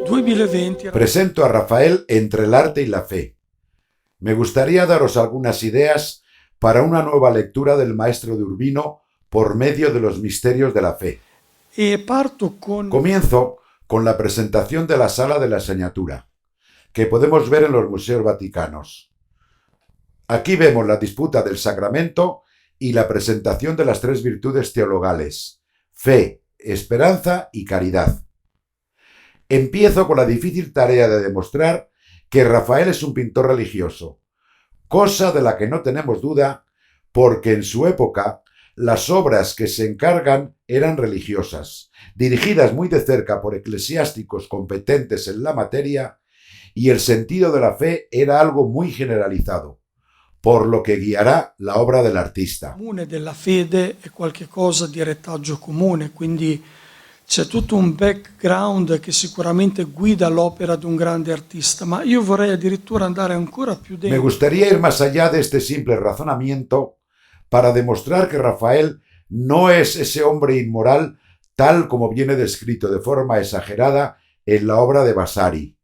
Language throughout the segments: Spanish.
2020. Presento a Rafael entre el arte y la fe. Me gustaría daros algunas ideas para una nueva lectura del maestro de Urbino por medio de los misterios de la fe. Comienzo con la presentación de la Sala de la Señatura, que podemos ver en los museos vaticanos. Aquí vemos la disputa del sacramento y la presentación de las tres virtudes teologales: fe, esperanza y caridad. Empiezo con la difícil tarea de demostrar que Rafael es un pintor religioso, cosa de la que no tenemos duda, porque en su época las obras que se encargan eran religiosas, dirigidas muy de cerca por eclesiásticos competentes en la materia, y el sentido de la fe era algo muy generalizado, por lo que guiará la obra del artista. Comune della fede è qualcosa di retaggio comune, quindi c'è tutto un background che sicuramente guida l'opera di un grande artista, ma io vorrei addirittura andare ancora più Me dentro. gustaría ir más allá de este simple razonamiento para demostrar que Rafael no es ese hombre inmoral tal como viene descrito de forma exagerada en la obra de Vasari,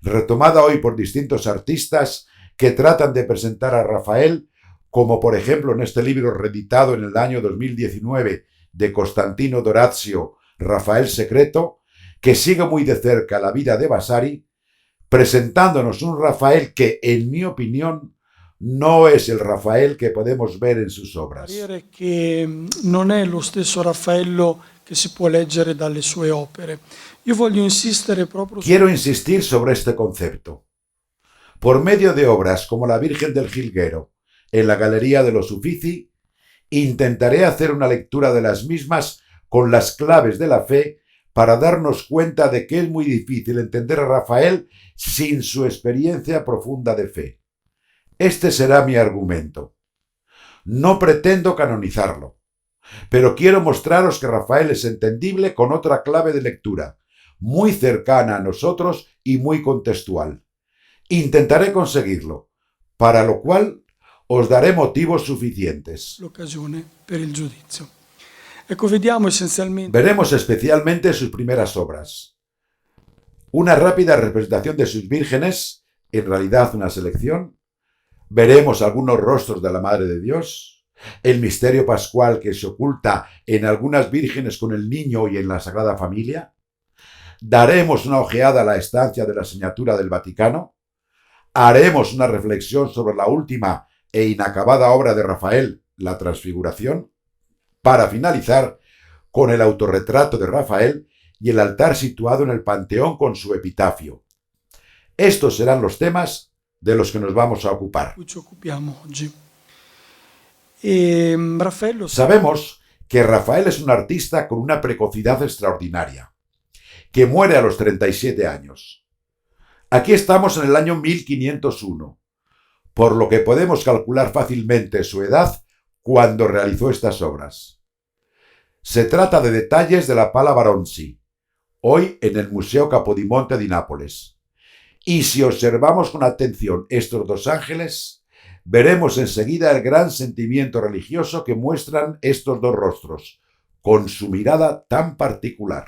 retomada hoy por distintos artistas que tratan de presentar a Rafael, como por ejemplo en este libro reeditado en el año 2019 de Costantino Dorazio, Rafael Secreto, que sigue muy de cerca la vida de Vasari, presentándonos un Rafael que, en mi opinión, no es el Rafael que podemos ver en sus obras. Che non è lo stesso Raffaello che si può leggere dalle sue opere. Io voglio insistere proprio Quiero insistir sobre este concepto. Por medio de obras como La Virgen del Jilguero, en la Galería de los Uffizi, intentaré hacer una lectura de las mismas con las claves de la fe para darnos cuenta de que es muy difícil entender a Rafael sin su experiencia profunda de fe. Este será mi argumento. No pretendo canonizarlo, pero quiero mostraros que Rafael es entendible con otra clave de lectura, muy cercana a nosotros y muy contextual. Intentaré conseguirlo, para lo cual os daré motivos suficientes. l'occasione per il giudizio. Ecco, vediamo essenzialmente Veremos especialmente sus primeras obras. Una rápida representación de sus vírgenes, en realidad una selección. Veremos algunos rostros de la Madre de Dios, el misterio pascual que se oculta en algunas vírgenes con el niño y en la Sagrada Familia. Daremos una ojeada a la estancia de la Señatura del Vaticano. Haremos una reflexión sobre la última e inacabada obra de Rafael, la Transfiguración, para finalizar con el autorretrato de Rafael y el altar situado en el Panteón con su epitafio. Estos serán los temas de los que nos vamos a ocupar. cui ci occupiamo oggi. Raffaello Sabemos que Rafael es un artista con una precocidad extraordinaria, que muere a los 37 años. Aquí estamos en el año 1501, por lo que podemos calcular fácilmente su edad cuando realizó estas obras. Se trata de detalles de la Pala Baronzi, hoy en el Museo Capodimonte di Nápoles. Y si observamos con atención estos dos ángeles, veremos enseguida el gran sentimiento religioso que muestran estos dos rostros, con su mirada tan particular.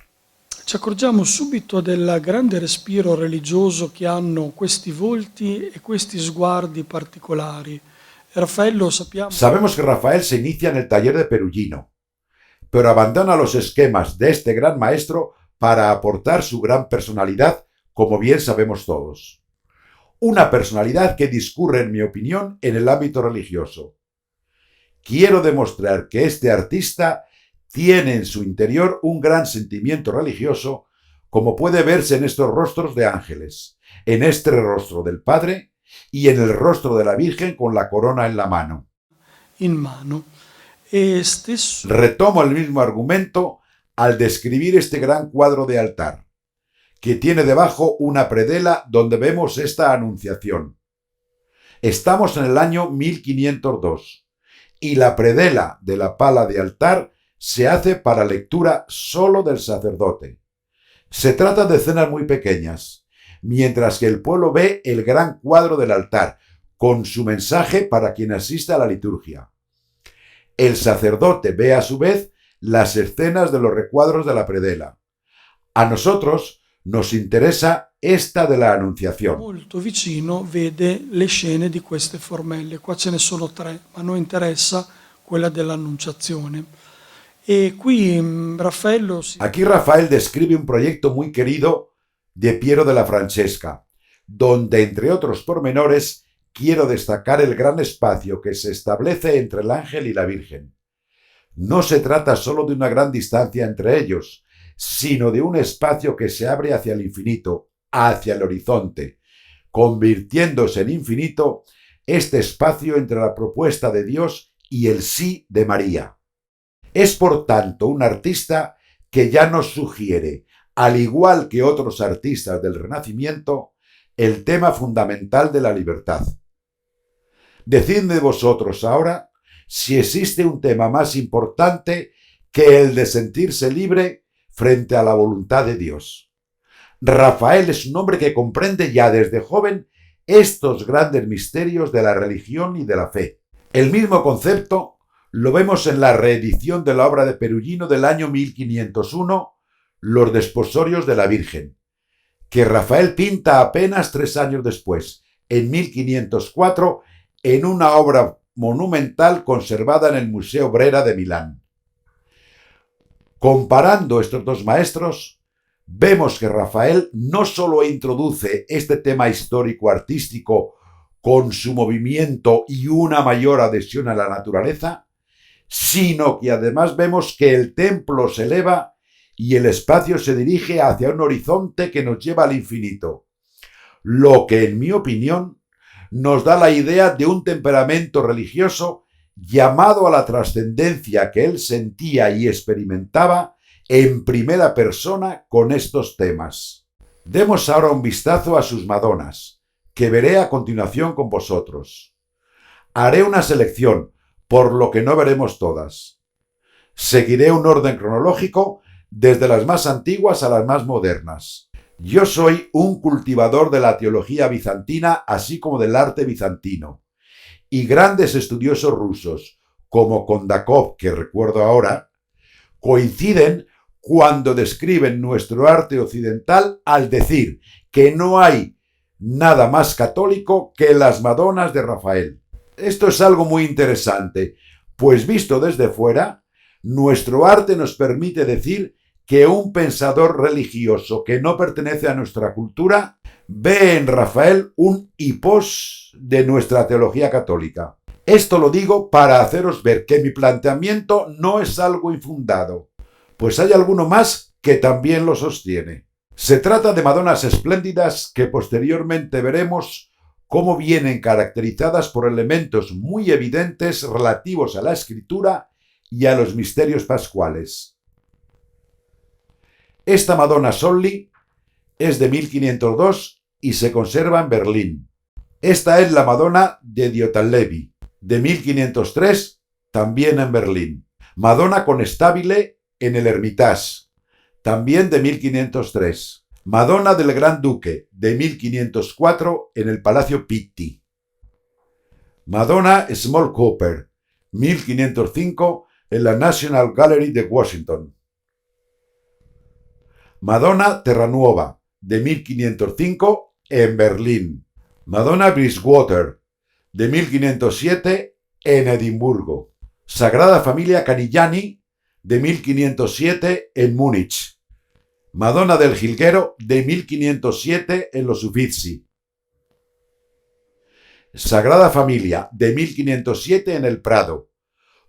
ci accorgiamo subito del grande respiro religioso che hanno questi volti e questi sguardi particolari. Raffaello sappiamo Sabemos que Rafael se inicia en el taller de Perugino, pero abandona los esquemas de este gran maestro para aportar su gran personalidad, como bien sabemos todos. Una personalidad que discurre, en mi opinión, en el ámbito religioso. Quiero demostrar que este artista tiene en su interior un gran sentimiento religioso, como puede verse en estos rostros de ángeles, en este rostro del Padre y en el rostro de la Virgen con la corona en la mano. in mano. E stesso Retomo el mismo argumento al describir este gran cuadro de altar, que tiene debajo una predela donde vemos esta anunciación. Estamos en el año 1502 y la predela de la pala de altar se hace para lectura solo del sacerdote. Se trata de escenas muy pequeñas, mientras que el pueblo ve el gran cuadro del altar, con su mensaje para quien asiste a la liturgia. El sacerdote ve a su vez las escenas de los recuadros de la predela. A nosotros nos interesa esta de la Anunciación. Molto vicino vede le scene di queste formelle. Qua ce ne sono 3, ma a noi interessa quella dell'Annunciazione. E qui Raffaello Aquí Rafael describe un proyecto muy querido de Piero de la Francesca, donde, entre otros pormenores, quiero destacar el gran espacio que se establece entre el ángel y la Virgen. No se trata solo de una gran distancia entre ellos, sino de un espacio que se abre hacia el infinito, hacia el horizonte, convirtiéndose en infinito este espacio entre la propuesta de Dios y el sí de María. Es, por tanto, un artista que ya nos sugiere, al igual que otros artistas del Renacimiento, el tema fundamental de la libertad. Decidme vosotros ahora si existe un tema más importante que el de sentirse libre frente a la voluntad de Dios. Rafael es un hombre que comprende ya desde joven estos grandes misterios de la religión y de la fe. El mismo concepto lo vemos en la reedición de la obra de Perugino del año 1501, Los Desposorios de la Virgen, que Rafael pinta apenas 3 años después, en 1504, en una obra monumental conservada en el Museo Brera de Milán. Comparando estos dos maestros, vemos que Rafael no solo introduce este tema histórico-artístico con su movimiento y una mayor adhesión a la naturaleza, sino que además vemos que el templo se eleva y el espacio se dirige hacia un horizonte que nos lleva al infinito, lo que, en mi opinión, nos da la idea de un temperamento religioso llamado a la trascendencia que él sentía y experimentaba en primera persona con estos temas. Demos ahora un vistazo a sus Madonas, que veré a continuación con vosotros. Haré una selección, por lo que no veremos todas. Seguiré un orden cronológico desde las más antiguas a las más modernas. Yo soy un cultivador de la teología bizantina, así como del arte bizantino, y grandes estudiosos rusos, como Kondakov, que recuerdo ahora, coinciden cuando describen nuestro arte occidental al decir que no hay nada más católico que las Madonas de Rafael. Esto es algo muy interesante, pues visto desde fuera, nuestro arte nos permite decir que un pensador religioso que no pertenece a nuestra cultura ve en Rafael un hipós de nuestra teología católica. Esto lo digo para haceros ver que mi planteamiento no es algo infundado, pues hay alguno más que también lo sostiene. Se trata de Madonas espléndidas que posteriormente veremos cómo vienen caracterizadas por elementos muy evidentes relativos a la escritura y a los misterios pascuales. Esta Madonna Solli es de 1502 y se conserva en Berlín. Esta es la Madonna de Diotallevi, de 1503, también en Berlín. Madonna Conestabile en el Hermitage, también de 1503. Madonna del Gran Duque, de 1504, en el Palacio Pitti. Madonna Small Cooper, 1505, en la National Gallery de Washington. Madonna Terranuova, de 1505, en Berlín. Madonna Bridgewater, de 1507, en Edimburgo. Sagrada Familia Canigliani, de 1507, en Múnich. Madonna del Jilguero, de 1507, en los Uffizi. Sagrada Familia, de 1507, en el Prado,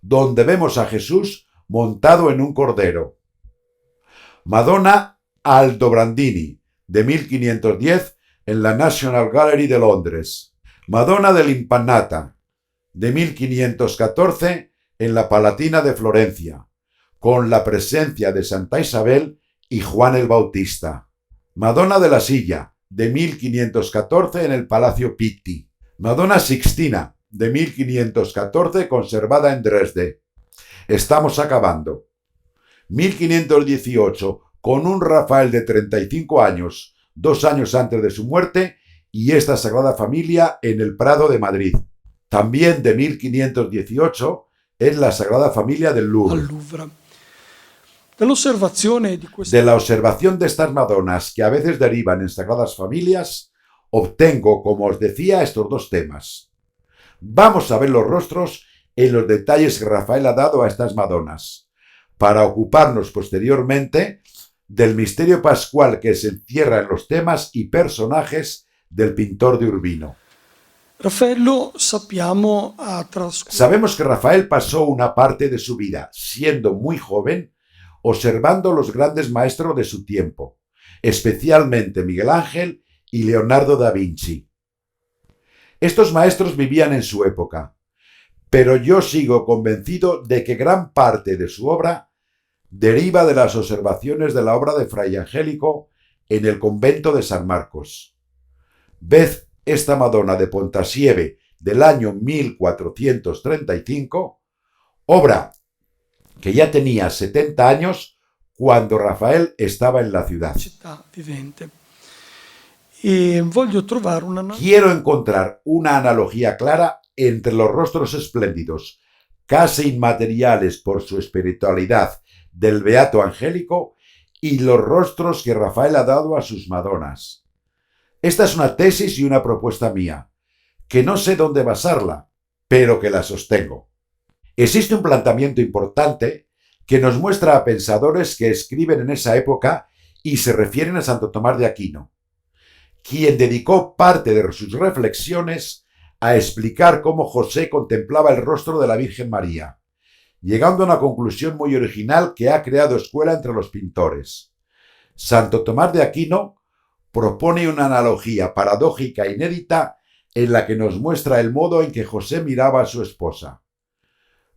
donde vemos a Jesús montado en un cordero. Madonna Aldobrandini, de 1510, en la National Gallery de Londres. Madonna dell'Impannata, de 1514, en la Palatina de Florencia, con la presencia de Santa Isabel y Juan el Bautista. Madonna de la Silla, de 1514, en el Palacio Pitti. Madonna Sixtina, de 1514, conservada en Dresde. Estamos acabando. 1518, con un Rafael de 35 años, 2 años antes de su muerte, y esta Sagrada Familia en el Prado de Madrid. También de 1518 es la Sagrada Familia del Louvre. al Louvre. Dall'osservazione di De la observación de estas Madonas que a veces derivan en sagradas familias, obtengo, como os decía, estos dos temas. Vamos a ver los rostros en los detalles que Rafael ha dado a estas Madonas, para ocuparnos posteriormente del misterio pascual que se encierra en los temas y personajes del pintor de Urbino. Raffaello, sappiamo, ha trascorso Sabemos que Rafael pasó una parte de su vida, siendo muy joven, observando los grandes maestros de su tiempo, especialmente Miguel Ángel y Leonardo da Vinci. Estos maestros vivían en su época, pero yo sigo convencido de que gran parte de su obra deriva de las observaciones de la obra de Fray Angélico en el convento de San Marcos. Ved esta Madonna de Pontasieve del año 1435, obra que ya tenía 70 años cuando Rafael estaba en la ciudad. città vivente. E voglio trovare una... Quiero encontrar una analogía clara entre los rostros espléndidos, casi inmateriales por su espiritualidad, del Beato Angélico y los rostros que Rafael ha dado a sus Madonas. Esta es una tesis y una propuesta mía, que no sé dónde basarla, pero que la sostengo. Existe un planteamiento importante que nos muestra a pensadores que escriben en esa época y se refieren a Santo Tomás de Aquino, quien dedicó parte de sus reflexiones a explicar cómo José contemplaba el rostro de la Virgen María, llegando a una conclusión muy original que ha creado escuela entre los pintores. Santo Tomás de Aquino propone una analogía paradójica e inédita en la que nos muestra el modo en que José miraba a su esposa.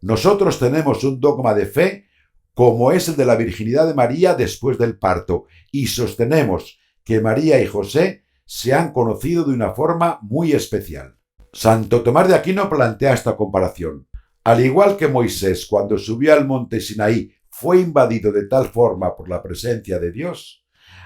Nosotros tenemos un dogma de fe como es el de la virginidad de María después del parto, y sostenemos que María y José se han conocido de una forma muy especial. Santo Tomás de Aquino plantea esta comparación. Al igual que Moisés, cuando subió al monte Sinaí, fue invadido de tal forma por la presencia de Dios,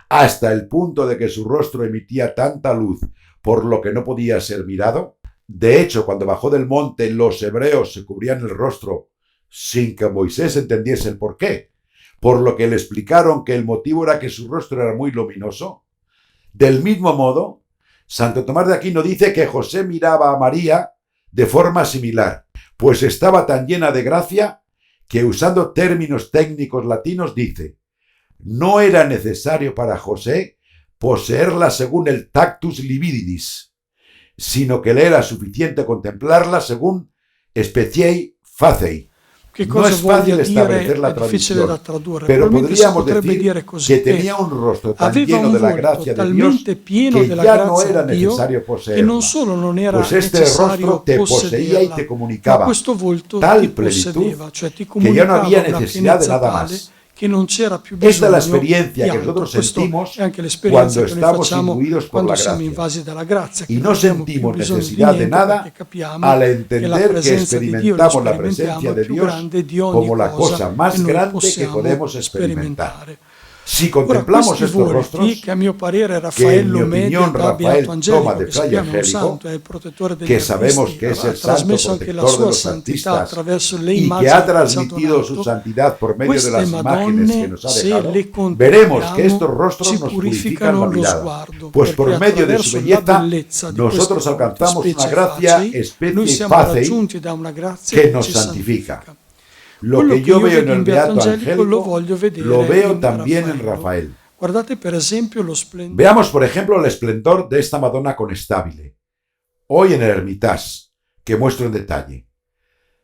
hasta el punto de que su rostro emitía tanta luz por lo que no podía ser mirado. De hecho, cuando bajó del monte, los hebreos se cubrían el rostro sin que Moisés entendiese el porqué, por lo que le explicaron que el motivo era que su rostro era muy luminoso. Del mismo modo, Santo Tomás de Aquino dice que José miraba a María de forma similar, pues estaba tan llena de gracia que, usando términos técnicos latinos, dice: no era necesario para José poseerla según el tactus libidis, sino que le era suficiente contemplarla según speciei facei. Che No cosa es fácil voglia establecer dire la è difficile da traducción, tradurre. pero Probabilmente si podríamos potrebbe dire decir così, que tenía un rostro tan aveva lleno un de la volto gracia de Dios talmente pieno que della ya no grazia era di Dio necesario che poseerla, non solo non era pues este necessario rostro te poseía y possederla, te ma comunicaba questo volto tal ti plenitud possedeva, cioè ti que ya no comunicava había una necesidad de pienezza nada tale más. che non c'era più Esta es la bisogno experiencia di que altro. nosotros Questo sentimos è anche l'esperienza cuando che noi estamos facciamo imbuidos por quando la siamo gracia invasi dalla grazia, y che no non abbiamo più sentimos bisogno di necesidad de niente nada perché capiamo al che la entender que presenza di Dio, lo experimentamos la sperimentiamo, presencia è de più Dios grande di ogni como la cosa cosa más che noi grande que possiamo podemos experimentar. sperimentare. Si Ora, contemplamos questi estos volti, rostros, che a mio parere que en Raffaello mi opinión Media da Beato Rafael toma Angelico, de che Fray sappiamo è un Angélico, santo, è il protettore degli que sabemos artisti, que es ha el santo trasmesso anche la protector de sua los santità artistas attraverso le y que immagini ha che ci ha transmitido su donato. santidad por medio de Queste las imágenes que Madonne, nos ha se dejado, le veremos que estos contempliamo, rostros ci nos purifican purificano la lo mirada, sguardo, pues por perché medio de su attraverso la belleza bellezza di nosotros questi volti, alcanzamos una specie gracia facei, noi especie siamo facei raggiunti da una grazia que che nos ci santifica. santifica. Lo Quello que che yo io veo en vedo in el Beato Beato Angelico lo Angélico, voglio vedere lo veo in también en Raffaello. Rafael. Guardate per esempio lo splendore. Veamos, por ejemplo, el esplendor de esta Madonna Conestabile, hoy en el Hermitage, que muestro en detalle.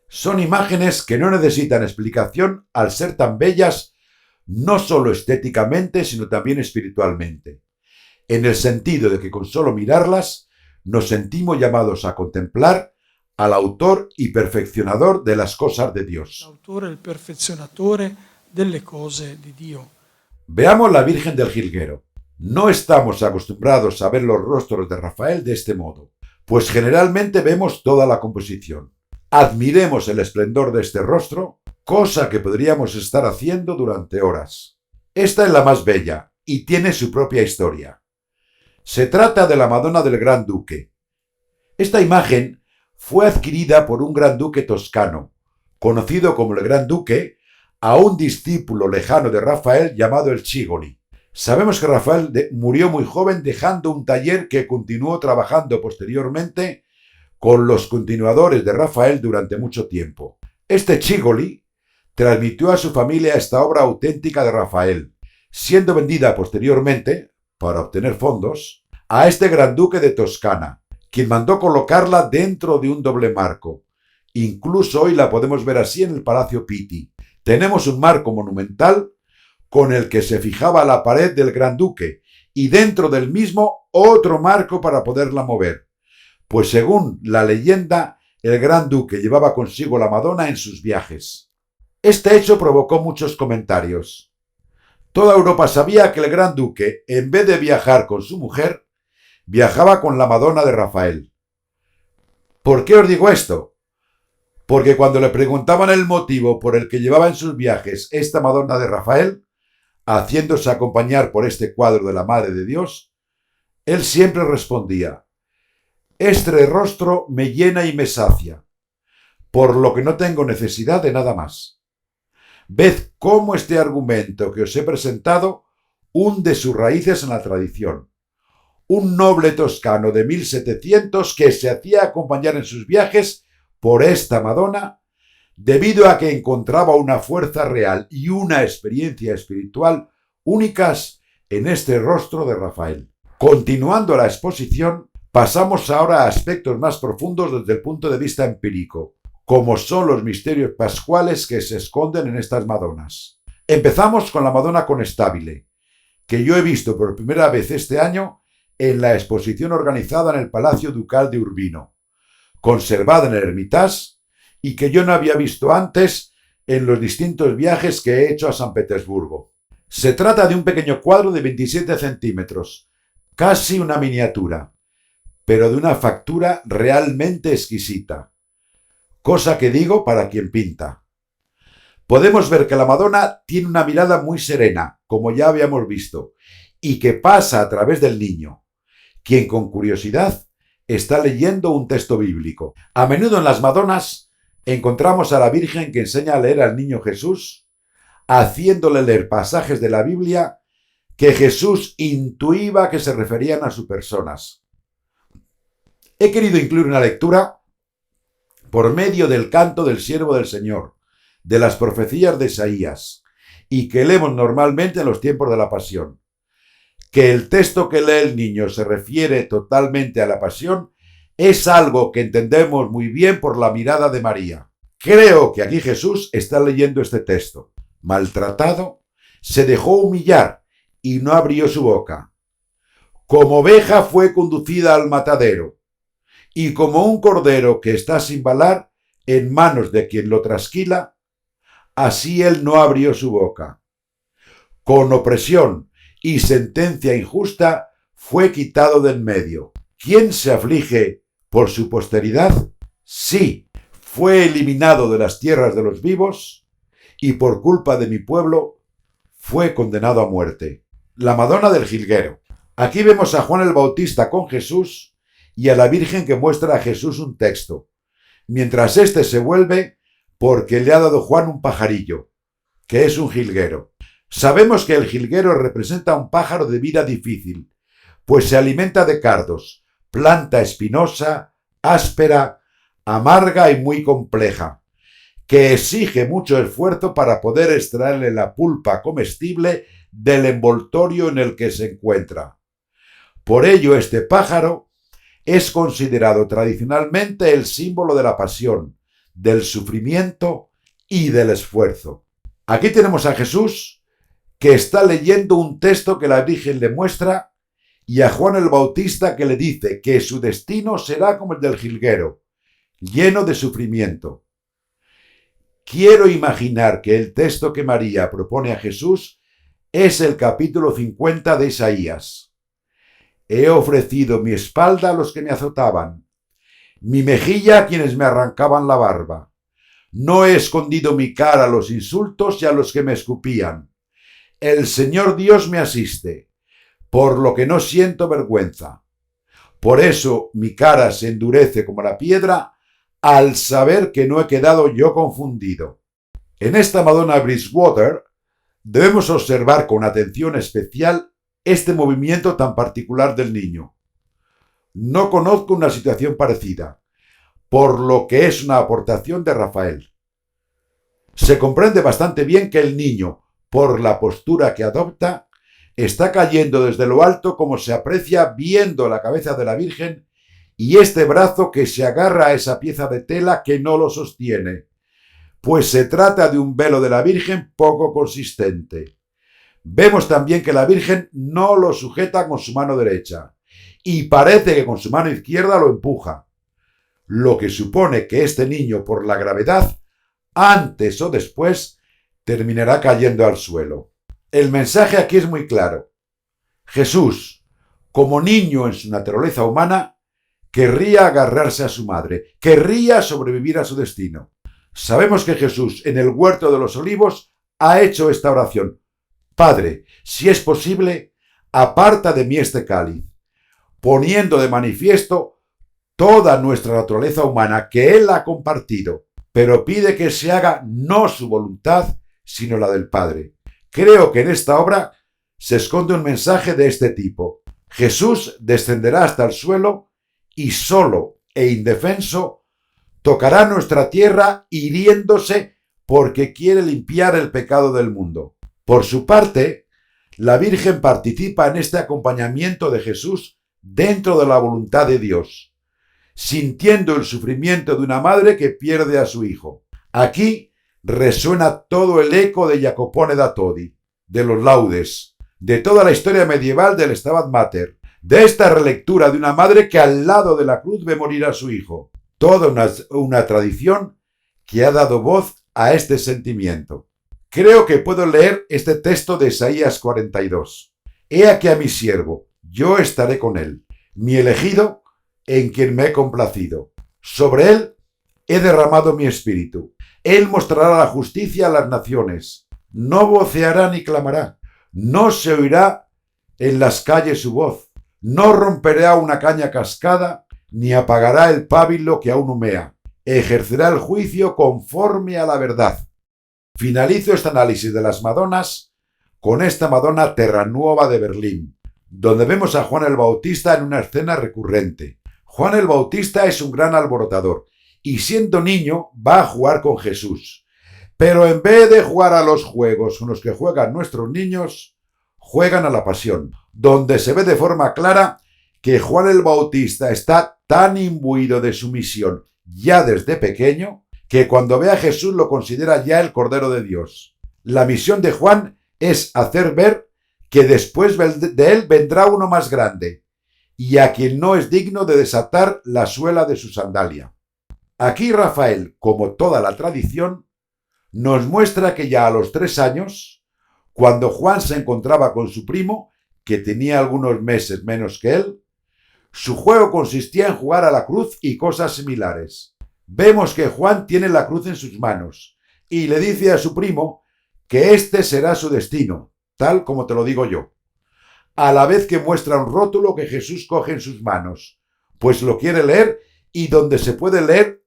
Son imágenes que no necesitan explicación al ser tan bellas, no solo estéticamente, sino también espiritualmente, en el sentido de que con solo mirarlas nos sentimos llamados a contemplar al autor y perfeccionador de las cosas de Dios. L'autore è il perfezionatore delle cose di Dio. Veamos la Virgen del Jilguero. No estamos acostumbrados a ver los rostros de Rafael de este modo, pues generalmente vemos toda la composición. Admiremos el esplendor de este rostro, cosa que podríamos estar haciendo durante horas. Esta es la más bella y tiene su propia historia. Se trata de la Madonna del Gran Duque. Esta imagen fue adquirida por un gran duque toscano, conocido como el Gran Duque, a un discípulo lejano de Rafael llamado el Cigoli. Sabemos que Rafael murió muy joven dejando un taller que continuó trabajando posteriormente con los continuadores de Rafael durante mucho tiempo. Este Cigoli transmitió a su familia esta obra auténtica de Rafael, siendo vendida posteriormente, para obtener fondos, a este gran duque de Toscana, quien mandó colocarla dentro de un doble marco. Incluso hoy la podemos ver así en el Palacio Pitti. Tenemos un marco monumental con el que se fijaba la pared del gran duque y dentro del mismo otro marco para poderla mover. Pues según la leyenda, el gran duque llevaba consigo la Madonna en sus viajes. Este hecho provocó muchos comentarios. Toda Europa sabía que el gran duque, en vez de viajar con su mujer, viajaba con la Madonna de Rafael. ¿Por qué os digo esto? Porque cuando le preguntaban el motivo por el que llevaba en sus viajes esta Madonna de Rafael, haciéndose acompañar por este cuadro de la Madre de Dios, él siempre respondía: «Este rostro me llena y me sacia, por lo que no tengo necesidad de nada más». Ved cómo este argumento que os he presentado hunde sus raíces en la tradición. Un noble toscano de 1700 que se hacía acompañar en sus viajes por esta Madonna, debido a que encontraba una fuerza real y una experiencia espiritual únicas en este rostro de Rafael. Continuando la exposición, pasamos ahora a aspectos más profundos desde el punto de vista empírico, como son los misterios pascuales que se esconden en estas Madonas. Empezamos con la Madonna Conestabile, que yo he visto por primera vez este año en la exposición organizada en el Palacio Ducal de Urbino, conservada en el Hermitage, y que yo no había visto antes en los distintos viajes que he hecho a San Petersburgo. Se trata de un pequeño cuadro de 27 centímetros, casi una miniatura, pero de una factura realmente exquisita. Cosa que digo para quien pinta. Podemos ver que la Madonna tiene una mirada muy serena, como ya habíamos visto, y que pasa a través del niño, quien con curiosidad está leyendo un texto bíblico. A menudo en las Madonas encontramos a la Virgen que enseña a leer al niño Jesús, haciéndole leer pasajes de la Biblia que Jesús intuía que se referían a sus personas. He querido incluir una lectura por medio del canto del siervo del Señor, de las profecías de Isaías, y que leemos normalmente en los tiempos de la Pasión. Que el texto que lee el niño se refiere totalmente a la Pasión es algo que entendemos muy bien por la mirada de María. Creo que aquí Jesús está leyendo este texto. Maltratado, se dejó humillar y no abrió su boca. Como oveja fue conducida al matadero, y como un cordero que está sin balar en manos de quien lo trasquila, así él no abrió su boca. Con opresión y sentencia injusta fue quitado de en medio. ¿Quién se aflige por su posteridad? Sí, fue eliminado de las tierras de los vivos y por culpa de mi pueblo fue condenado a muerte. La Madonna del Jilguero. Aquí vemos a Juan el Bautista con Jesús y a la Virgen que muestra a Jesús un texto, mientras éste se vuelve porque le ha dado Juan un pajarillo, que es un jilguero. Sabemos que el jilguero representa un pájaro de vida difícil, pues se alimenta de cardos, planta espinosa, áspera, amarga y muy compleja, que exige mucho esfuerzo para poder extraerle la pulpa comestible del envoltorio en el que se encuentra. Por ello, este pájaro es considerado tradicionalmente el símbolo de la pasión, del sufrimiento y del esfuerzo. Aquí tenemos a Jesús que está leyendo un texto que la Virgen le muestra y a Juan el Bautista que le dice que su destino será como el del jilguero, lleno de sufrimiento. Quiero imaginar que el texto que María propone a Jesús es el capítulo 50 de Isaías. He ofrecido mi espalda a los que me azotaban, mi mejilla a quienes me arrancaban la barba. No he escondido mi cara a los insultos y a los que me escupían. El Señor Dios me asiste, por lo que no siento vergüenza. Por eso mi cara se endurece como la piedra al saber que no he quedado yo confundido. En esta Madonna Bridgewater debemos observar con atención especial este movimiento tan particular del niño. No conozco una situación parecida, por lo que es una aportación de Rafael. Se comprende bastante bien que el niño, por la postura que adopta, está cayendo desde lo alto como se aprecia viendo la cabeza de la Virgen y este brazo que se agarra a esa pieza de tela que no lo sostiene, pues se trata de un velo de la Virgen poco consistente. Vemos también que la Virgen no lo sujeta con su mano derecha y parece que con su mano izquierda lo empuja, lo que supone que este niño, por la gravedad, antes o después, terminará cayendo al suelo. El mensaje aquí es muy claro. Jesús, como niño en su naturaleza humana, querría agarrarse a su madre, querría sobrevivir a su destino. Sabemos que Jesús, en el huerto de los olivos, ha hecho esta oración. Padre, si es posible, aparta de mí este cáliz, poniendo de manifiesto toda nuestra naturaleza humana que Él ha compartido, pero pide que se haga no su voluntad, sino la del Padre. Creo que en esta obra se esconde un mensaje de este tipo. Jesús descenderá hasta el suelo y solo e indefenso tocará nuestra tierra hiriéndose porque quiere limpiar el pecado del mundo. Por su parte, la Virgen participa en este acompañamiento de Jesús dentro de la voluntad de Dios, sintiendo el sufrimiento de una madre que pierde a su hijo. Aquí resuena todo el eco de Jacopone da Todi, de los laudes, de toda la historia medieval del Stabat Mater, de esta relectura de una madre que al lado de la cruz ve morir a su hijo. Toda una tradición que ha dado voz a este sentimiento. Creo que puedo leer este texto de Isaías 42. He aquí a mi siervo, yo estaré con él, mi elegido, en quien me he complacido. Sobre él he derramado mi espíritu. Él mostrará la justicia a las naciones. No voceará ni clamará. No se oirá en las calles su voz. No romperá una caña cascada, ni apagará el pábilo que aún humea. Ejercerá el juicio conforme a la verdad. Finalizo este análisis de las Madonas con esta Madonna Terranuova de Berlín, donde vemos a Juan el Bautista en una escena recurrente. Juan el Bautista es un gran alborotador y siendo niño va a jugar con Jesús. Pero en vez de jugar a los juegos con los que juegan nuestros niños, juegan a la pasión, donde se ve de forma clara que Juan el Bautista está tan imbuido de su misión ya desde pequeño que cuando ve a Jesús lo considera ya el Cordero de Dios. La misión de Juan es hacer ver que después de él vendrá uno más grande y a quien no es digno de desatar la suela de su sandalia. Aquí Rafael, como toda la tradición, nos muestra que ya a los 3 años, cuando Juan se encontraba con su primo, que tenía algunos meses menos que él, su juego consistía en jugar a la cruz y cosas similares. Vemos que Juan tiene la cruz en sus manos y le dice a su primo que este será su destino, tal como te lo digo yo, a la vez que muestra un rótulo que Jesús coge en sus manos, pues lo quiere leer y donde se puede leer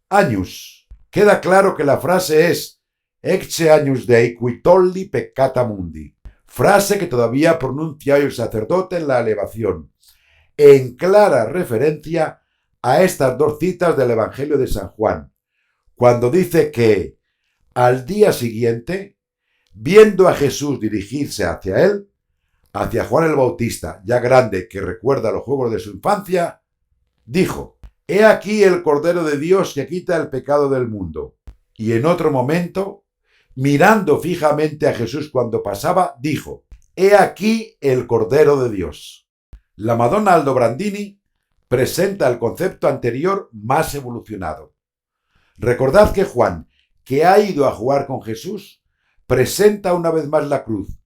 Agnus. Queda claro que la frase es Ecce Agnus Dei qui tolli peccata mundi, frase que todavía pronuncia hoy el sacerdote en la elevación, en clara referencia a estas 2 citas del Evangelio de San Juan, cuando dice que al día siguiente, viendo a Jesús dirigirse hacia él, hacia Juan el Bautista, ya grande que recuerda los juegos de su infancia, dijo: He aquí el Cordero de Dios que quita el pecado del mundo. Y en otro momento, mirando fijamente a Jesús cuando pasaba, dijo: He aquí el Cordero de Dios. La Madonna Aldobrandini presenta el concepto anterior más evolucionado. Recordad que Juan, que ha ido a jugar con Jesús, presenta una vez más la cruz,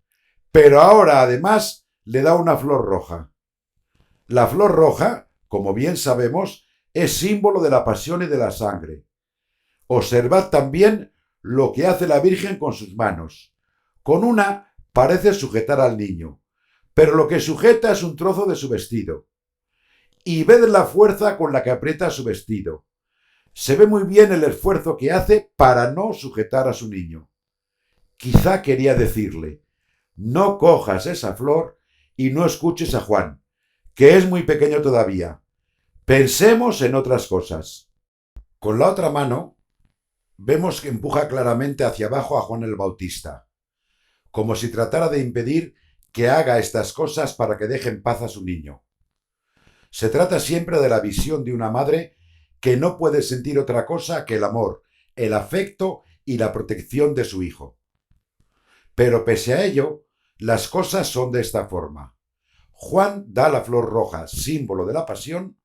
pero ahora además le da una flor roja. La flor roja, como bien sabemos, es símbolo de la pasión y de la sangre. Observad también lo que hace la Virgen con sus manos. Con una parece sujetar al niño, pero lo que sujeta es un trozo de su vestido. Y ved la fuerza con la que aprieta su vestido. Se ve muy bien el esfuerzo que hace para no sujetar a su niño. Quizá quería decirle, no cojas esa flor y no escuches a Juan, que es muy pequeño todavía. Pensemos en otras cosas. Con la otra mano, vemos que empuja claramente hacia abajo a Juan el Bautista, como si tratara de impedir que haga estas cosas para que deje en paz a su niño. Se trata siempre de la visión de una madre que no puede sentir otra cosa que el amor, el afecto y la protección de su hijo. Pero pese a ello, las cosas son de esta forma. Juan da la flor roja, símbolo de la pasión,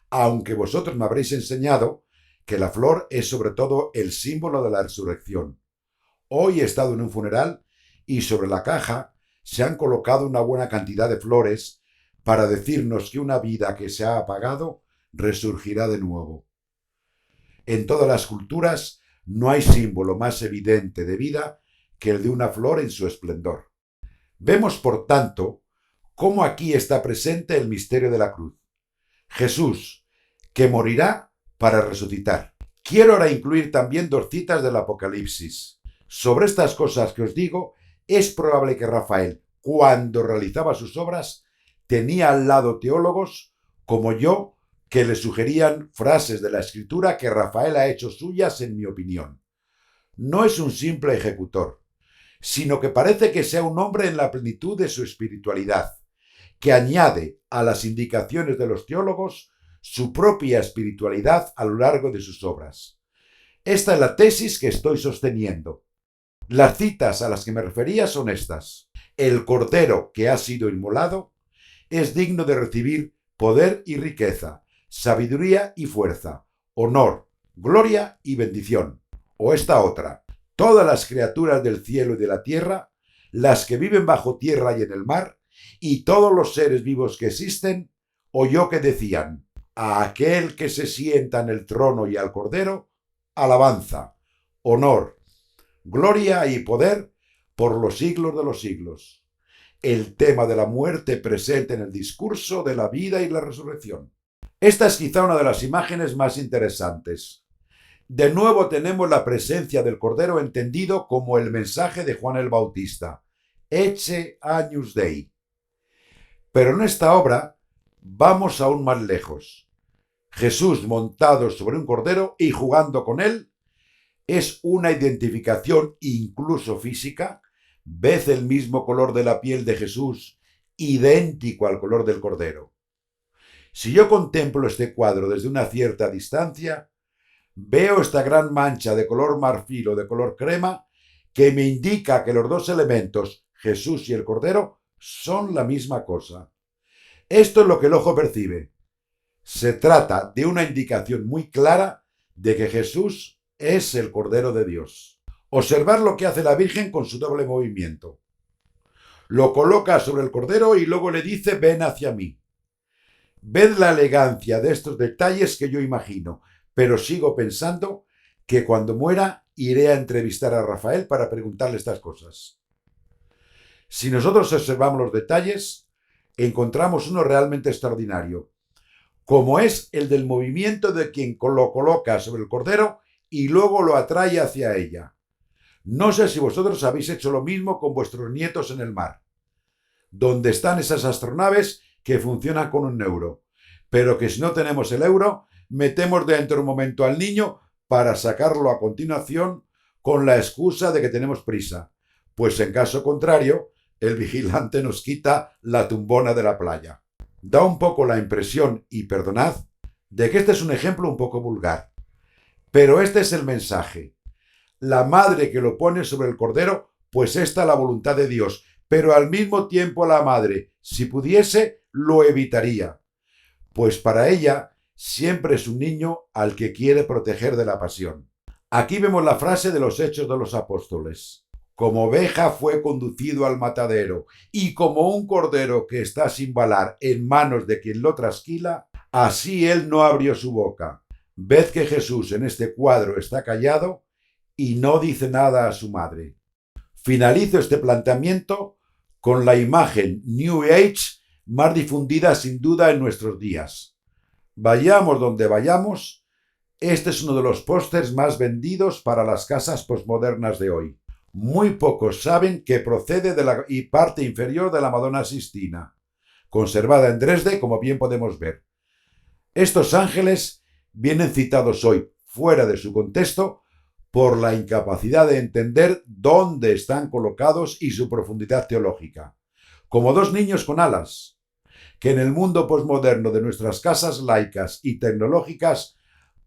aunque vosotros me habréis enseñado que la flor es sobre todo el símbolo de la resurrección. Hoy he estado en un funeral y sobre la caja se han colocado una buena cantidad de flores para decirnos que una vida que se ha apagado resurgirá de nuevo. En todas las culturas no hay símbolo más evidente de vida que el de una flor en su esplendor. Vemos, por tanto, cómo aquí está presente el misterio de la cruz. Jesús, que morirá para resucitar. Quiero ahora incluir también 2 citas del Apocalipsis. Sobre estas cosas que os digo, es probable que Rafael, cuando realizaba sus obras, tenía al lado teólogos como yo que le sugerían frases de la Escritura que Rafael ha hecho suyas en mi opinión. No es un simple ejecutor, sino que parece que sea un hombre en la plenitud de su espiritualidad, que añade a las indicaciones de los teólogos su propia espiritualidad a lo largo de sus obras. Esta es la tesis que estoy sosteniendo. Las citas a las que me refería son estas. El cordero que ha sido inmolado es digno de recibir poder y riqueza, sabiduría y fuerza, honor, gloria y bendición. O esta otra. Todas las criaturas del cielo y de la tierra, las que viven bajo tierra y en el mar, y todos los seres vivos que existen, oyó que decían, a aquel que se sienta en el trono y al cordero, alabanza, honor, gloria y poder por los siglos de los siglos. El tema de la muerte presente en el discurso de la vida y la resurrección. Esta es quizá una de las imágenes más interesantes. De nuevo tenemos la presencia del Cordero entendido como el mensaje de Juan el Bautista, Ecce Agnus Dei. Pero en esta obra vamos aún más lejos. Jesús montado sobre un cordero y jugando con él es una identificación incluso física. ¿Ves el mismo color de la piel de Jesús, idéntico al color del cordero? Si yo contemplo este cuadro desde una cierta distancia, veo esta gran mancha de color marfil o de color crema que me indica que los 2 elementos, Jesús y el cordero, son la misma cosa. Esto es lo que el ojo percibe. Se trata de una indicación muy clara de que Jesús es el Cordero de Dios. Observad lo que hace la Virgen con su doble movimiento. Lo coloca sobre el Cordero y luego le dice, ven hacia mí. Ved la elegancia de estos detalles que yo imagino, pero sigo pensando que cuando muera iré a entrevistar a Rafael para preguntarle estas cosas. Si nosotros observamos los detalles, encontramos uno realmente extraordinario, como es el del movimiento de quien lo coloca sobre el cordero y luego lo atrae hacia ella. No sé si vosotros habéis hecho lo mismo con vuestros nietos en el mar, donde están esas astronaves que funcionan con un euro, pero que si no tenemos el euro, metemos dentro un momento al niño para sacarlo a continuación con la excusa de que tenemos prisa, pues en caso contrario, el vigilante nos quita la tumbona de la playa. Da un poco la impresión, y perdonad, de que este es un ejemplo un poco vulgar. Pero este es el mensaje. La madre que lo pone sobre el cordero, pues esta es la voluntad de Dios, pero al mismo tiempo la madre, si pudiese, lo evitaría, pues para ella siempre es un niño al que quiere proteger de la pasión. Aquí vemos la frase de los Hechos de los Apóstoles. Como oveja fue conducido al matadero, y como un cordero que está sin balar en manos de quien lo trasquila, así él no abrió su boca. Ved que Jesús en este cuadro está callado y no dice nada a su madre. Finalizo este planteamiento con la imagen New Age más difundida sin duda en nuestros días. Vayamos donde vayamos, Este es uno de los pósters más vendidos para las casas posmodernas de hoy. Muy pocos saben que procede de la parte inferior de la Madonna Sistina, conservada en Dresde, como bien podemos ver. Estos ángeles vienen citados hoy, fuera de su contexto, por la incapacidad de entender dónde están colocados y su profundidad teológica, como dos niños con alas, que en el mundo posmoderno de nuestras casas laicas y tecnológicas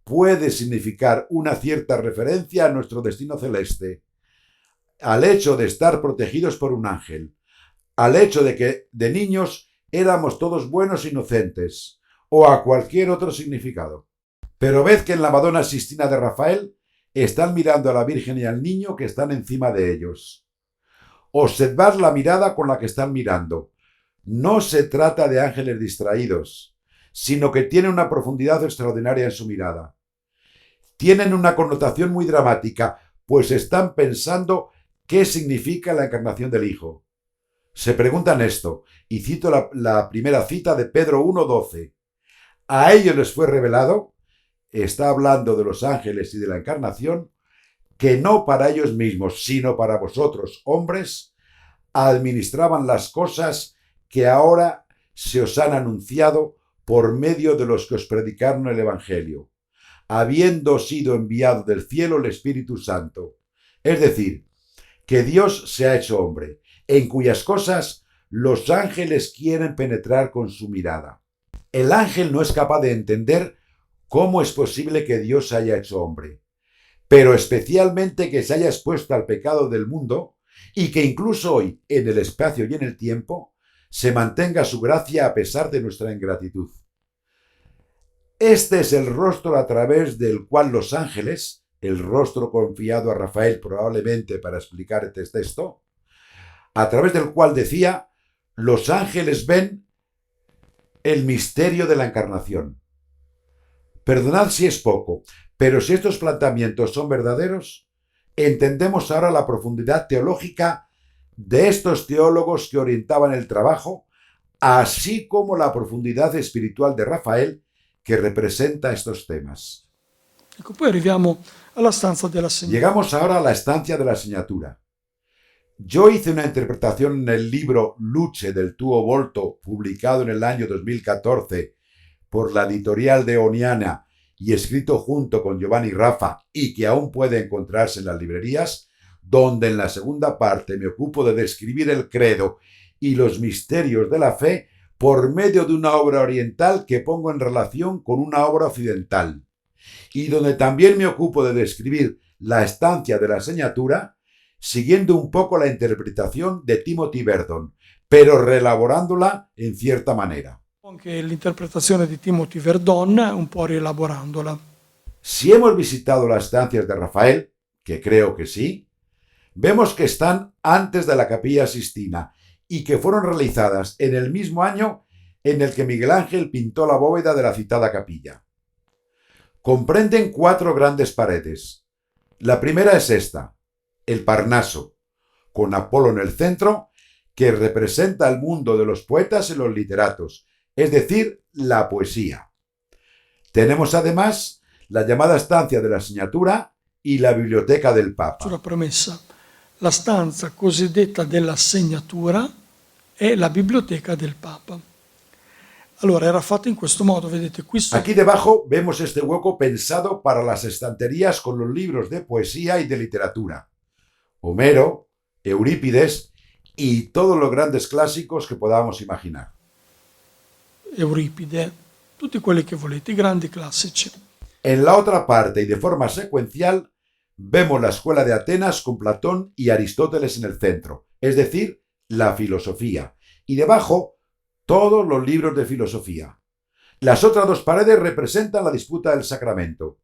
puede significar una cierta referencia a nuestro destino celeste, al hecho de estar protegidos por un ángel, al hecho de que de niños éramos todos buenos e inocentes, o a cualquier otro significado. Pero ved que en la Madonna Sistina de Rafael están mirando a la Virgen y al niño que están encima de ellos. Observad la mirada con la que están mirando. No se trata de ángeles distraídos, sino que tienen una profundidad extraordinaria en su mirada. Tienen una connotación muy dramática, pues están pensando qué significa la encarnación del Hijo. Se preguntan esto, y cito la primera cita de Pedro 1:12. A ellos les fue revelado, está hablando de los ángeles y de la encarnación, que no para ellos mismos, sino para vosotros, hombres, administraban las cosas que ahora se os han anunciado por medio de los que os predicaron el Evangelio, habiendo sido enviado del cielo el Espíritu Santo. Es decir, que Dios se ha hecho hombre, en cuyas cosas los ángeles quieren penetrar con su mirada. El ángel no es capaz de entender cómo es posible que Dios se haya hecho hombre, pero especialmente que se haya expuesto al pecado del mundo y que incluso hoy, en el espacio y en el tiempo, se mantenga su gracia a pesar de nuestra ingratitud. Este es el rostro a través del cual los ángeles, el rostro confiado a Rafael probablemente para explicar este texto, a través del cual decía, los ángeles ven el misterio de la encarnación. Perdonad si es poco, pero si estos planteamientos son verdaderos, entendemos ahora la profundidad teológica de estos teólogos que orientaban el trabajo, así como la profundidad espiritual de Rafael que representa estos temas. Ecco, poi arriviamo alla stanza della segnatura. Llegamos ahora a la estancia de la señatura. Yo hice una interpretación en el libro Luce del Tuo Volto, publicado en el año 2014 por la editorial de Oniana y escrito junto con Giovanni Raffa y que aún puede encontrarse en las librerías, donde en la segunda parte me ocupo de describir el credo y los misterios de la fe por medio de una obra oriental que pongo en relación con una obra occidental, y donde también me ocupo de describir la estancia de la señatura, siguiendo un poco la interpretación de Timothy Verdon, pero reelaborándola en cierta manera. Anche l'interpretazione di Timothy Verdon, un po' rielaborandola. Si hemos visitado las estancias de Rafael, que creo que sí, vemos que están antes de la Capilla Sistina y que fueron realizadas en el mismo año en el que Miguel Ángel pintó la bóveda de la citada capilla. Comprenden 4 grandes paredes. La primera es esta, el Parnaso, con Apolo en el centro, que representa el mundo de los poetas y los literatos, es decir, la poesía. Tenemos además la llamada estancia de la Signatura y la biblioteca del Papa. Sulla promessa, la stanza cosiddetta della segnatura è la biblioteca del Papa. Allora, era fatta in questo modo, vedete qui sotto. Aquí debajo vemos este hueco pensado para las estanterías con los libros de poesía y de literatura. Homero, Eurípides y todos los grandes clásicos que podamos imaginar. Euripide, tutti quelli che volete, i grandi classici. En la otra parte y de forma secuencial vemos la escuela de Atenas con Platón y Aristóteles en el centro, es decir, la filosofía, y debajo todos los libros de filosofía. Las otras 2 paredes representan la disputa del sacramento,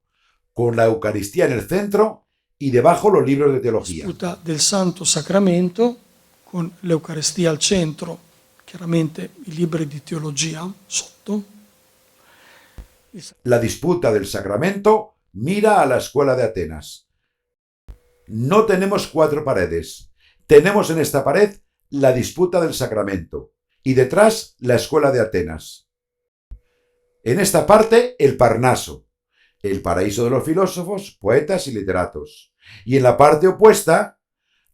con la Eucaristía en el centro y debajo los libros de teología. Disputa del Santo Sacramento con l'Eucaristia al centro, chiaramente i libri di teologia sotto. La disputa del sacramento mira a la escuela de Atenas. No tenemos 4 paredes. Tenemos en esta pared la disputa del sacramento y detrás la escuela de Atenas. En esta parte el Parnaso el paraíso de los filósofos, poetas y literatos. Y en la parte opuesta,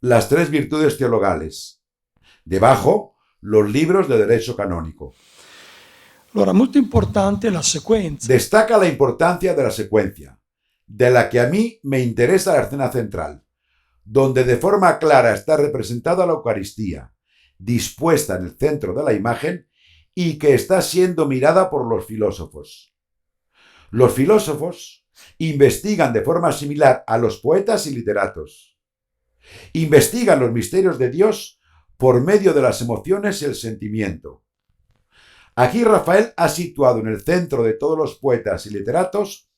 las tres virtudes teologales. Debajo, los libros de derecho canónico. Allora, molto importante la sequenza. Destaca la importancia de la secuencia, de la que a mí me interesa la escena central, donde de forma clara está representada la Eucaristía, dispuesta en el centro de la imagen y que está siendo mirada por los filósofos. Los filósofos investigan de forma similar a los poetas y literatos. Investigan los misterios de Dios por medio de las emociones y el sentimiento. Aquí Rafael ha situado en el centro de todos los poetas y literatos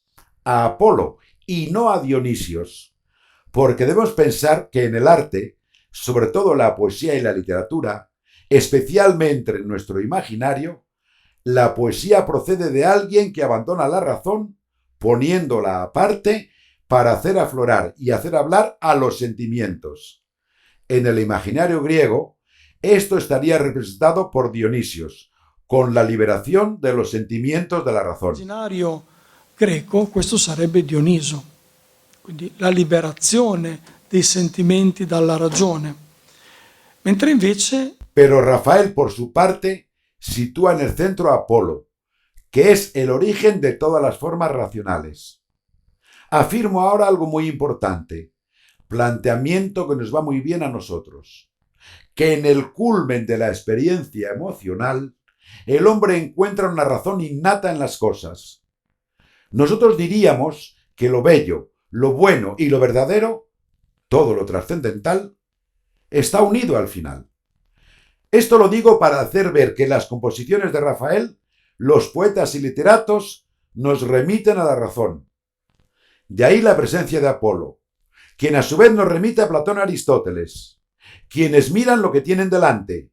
a Apolo y no a Dionisios, porque debemos pensar que en el arte, sobre todo la poesía y la literatura, especialmente en nuestro imaginario, la poesía procede de alguien que abandona la razón, poniéndola aparte para hacer aflorar y hacer hablar a los sentimientos. En el imaginario griego, esto estaría representado por Dionisios, con la liberación de los sentimientos de la razón. Immaginario greco, questo sarebbe Dioniso, quindi la liberazione dei sentimenti dalla ragione. Mentre invece Pero Rafael, por su parte, sitúa en el centro a Apolo, que es el origen de todas las formas racionales. Afirmo ahora algo muy importante, planteamiento que nos va muy bien a nosotros, que en el culmen de la experiencia emocional, el hombre encuentra una razón innata en las cosas. Nosotros diríamos que lo bello, lo bueno y lo verdadero, todo lo trascendental, está unido al final. Esto lo digo para hacer ver que en las composiciones de Rafael, los poetas y literatos nos remiten a la razón. De ahí la presencia de Apolo, quien a su vez nos remite a Platón y Aristóteles, quienes miran lo que tienen delante,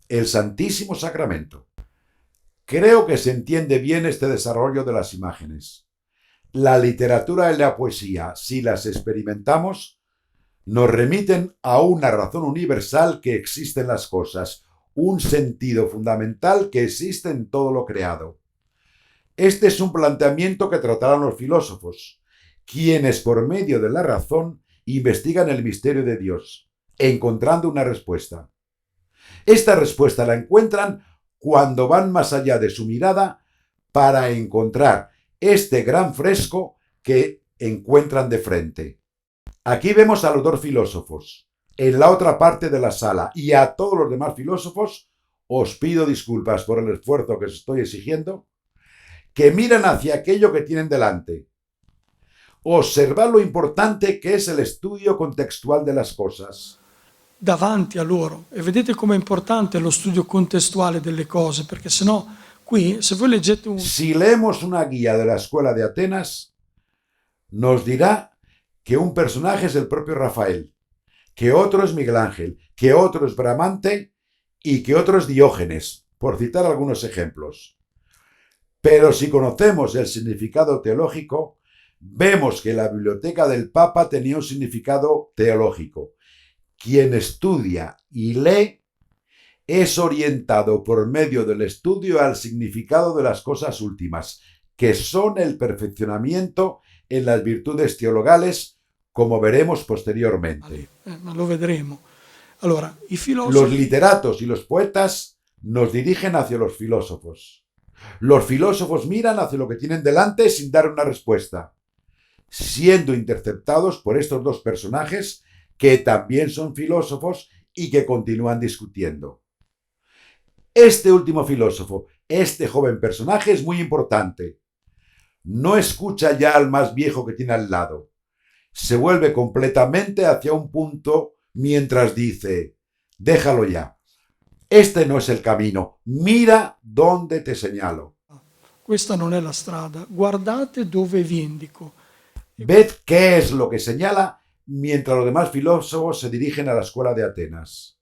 el Santísimo Sacramento. Creo que se entiende bien este desarrollo de las imágenes. La literatura y la poesía, si las experimentamos, nos remiten a una razón universal que existe en las cosas, un sentido fundamental que existe en todo lo creado. Este es un planteamiento que tratarán los filósofos, quienes por medio de la razón investigan el misterio de Dios, encontrando una respuesta. Esta respuesta la encuentran cuando van más allá de su mirada para encontrar este gran fresco que encuentran de frente. Aquí vemos a los dos filósofos, en la otra parte de la sala, y a todos los demás filósofos, os pido disculpas por el esfuerzo que os estoy exigiendo, que miran hacia aquello que tienen delante. Observad lo importante que es el estudio contextual de las cosas. davanti a loro, e vedete com'è importante lo studio contestuale delle cose, perché sennò qui, se voi leggete un... Si leemos una guía de la escuela de Atenas, nos dirá que un personaje es el propio Rafael, que otro es Miguel Ángel, que otro es Bramante y que otro es Diógenes, por citar algunos ejemplos. Pero si conocemos el significado teológico, vemos que la biblioteca del Papa tenía un significado teológico. Quien estudia y lee es orientado por medio del estudio al significado de las cosas últimas, que son el perfeccionamiento en las virtudes teologales, como veremos posteriormente. Ma lo vedremo. Allora, i Los filosofi literatos y los poetas nos dirigen hacia los filósofos. Los filósofos miran hacia lo que tienen delante sin dar una respuesta, siendo interceptados por estos dos personajes que también son filósofos y que continúan discutiendo. Este último filósofo, este joven personaje, es muy importante. No escucha ya al más viejo que tiene al lado. Se vuelve completamente hacia un punto mientras dice: déjalo ya. Este no es el camino. Mira dónde te señalo. questa non è la strada, guardate dove vi indico. Ved qué es lo que señala mientras los demás filósofos se dirigen a la escuela de Atenas.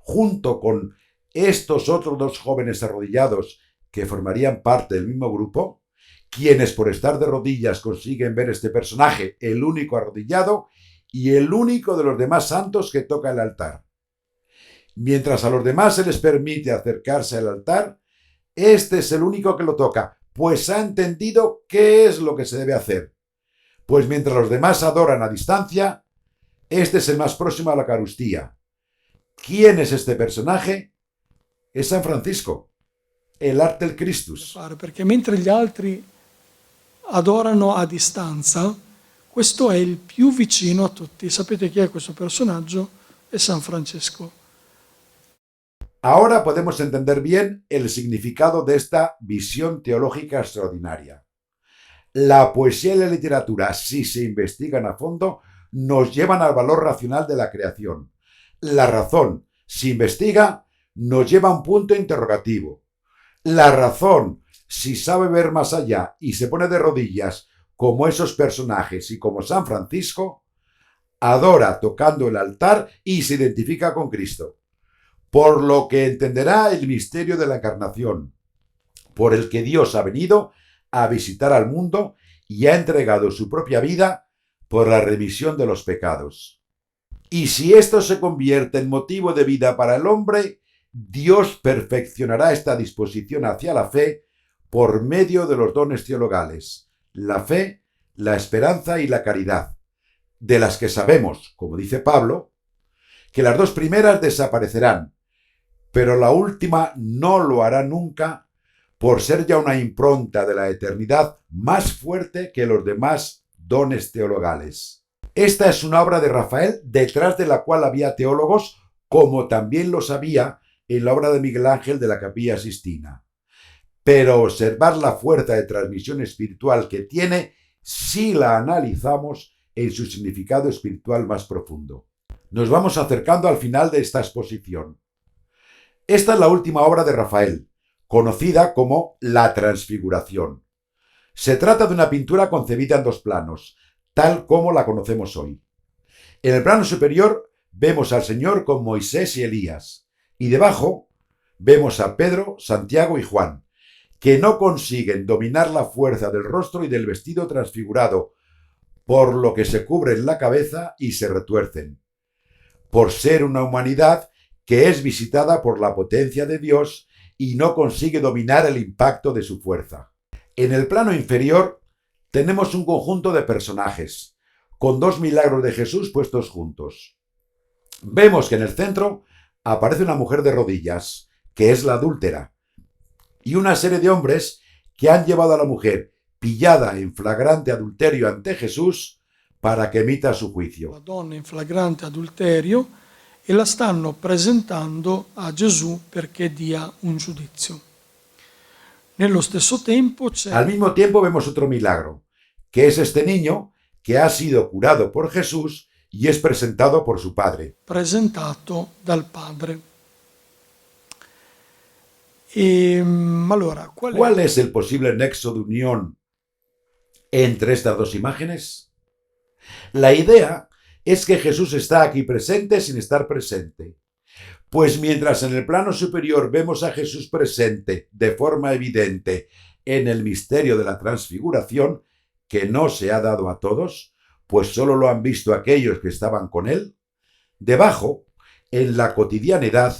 Junto con estos otros dos jóvenes arrodillados que formarían parte del mismo grupo, quienes por estar de rodillas consiguen ver este personaje, el único arrodillado y el único de los demás santos que toca el altar. Mientras a los demás se les permite acercarse al altar, este es el único que lo toca, pues ha entendido qué es lo que se debe hacer. Pues mientras los demás adoran a distancia, este es el más próximo a la Eucaristía. ¿Quién es este personaje? Es San Francisco, el Artel Christus. Perché mentre gli altri adorano a distanza, questo è il più vicino a tutti. Sapete chi è questo personaggio? È San Francesco. Ahora podemos entender bien el significado de esta visión teológica extraordinaria. La poesía y la literatura, si se investigan a fondo, nos llevan al valor racional de la creación. La razón, si investiga, nos lleva a un punto interrogativo. La razón, si sabe ver más allá y se pone de rodillas como esos personajes y como San Francisco, adora tocando el altar y se identifica con Cristo, por lo que entenderá el misterio de la encarnación, por el que Dios ha venido a visitar al mundo y ha entregado su propia vida por la remisión de los pecados. Y si esto se convierte en motivo de vida para el hombre, Dios perfeccionará esta disposición hacia la fe por medio de los dones teologales, la fe, la esperanza y la caridad, de las que sabemos, como dice Pablo, que las dos primeras desaparecerán, pero la última no lo hará nunca por ser ya una impronta de la eternidad más fuerte que los demás dones teologales. Esta es una obra de Rafael detrás de la cual había teólogos, como también los había en la obra de Miguel Ángel de la Capilla Sistina. Pero observar la fuerza de transmisión espiritual que tiene si la analizamos en su significado espiritual más profundo. Nos vamos acercando al final de esta exposición. Esta es la última obra de Rafael, conocida como La Transfiguración. Se trata de una pintura concebida en dos planos, tal como la conocemos hoy. En el plano superior vemos al Señor con Moisés y Elías, y debajo vemos a Pedro, Santiago y Juan, que no consiguen dominar la fuerza del rostro y del vestido transfigurado, por lo que se cubren la cabeza y se retuercen, por ser una humanidad que es visitada por la potencia de Dios y no consigue dominar el impacto de su fuerza. En el plano inferior tenemos un conjunto de personajes, con dos milagros de Jesús puestos juntos. Vemos que en el centro aparece una mujer de rodillas, que es la adúltera, y una serie de hombres que han llevado a la mujer pillada en flagrante adulterio ante Jesús para que emita su juicio. La donna in flagrante adulterio e la stanno presentando a Gesù perché dia un giudizio. Nello stesso tempo c'è Al mismo tiempo vemos otro milagro, que es este niño que ha sido curado por Jesús y es presentado por su padre. presentato dal padre. Allora, ¿Cuál es el posible nexo de unión entre estas dos imágenes? La idea es que Jesús está aquí presente sin estar presente. Pues mientras en el plano superior vemos a Jesús presente de forma evidente en el misterio de la transfiguración, que no se ha dado a todos, pues solo lo han visto aquellos que estaban con él, debajo, en la cotidianidad,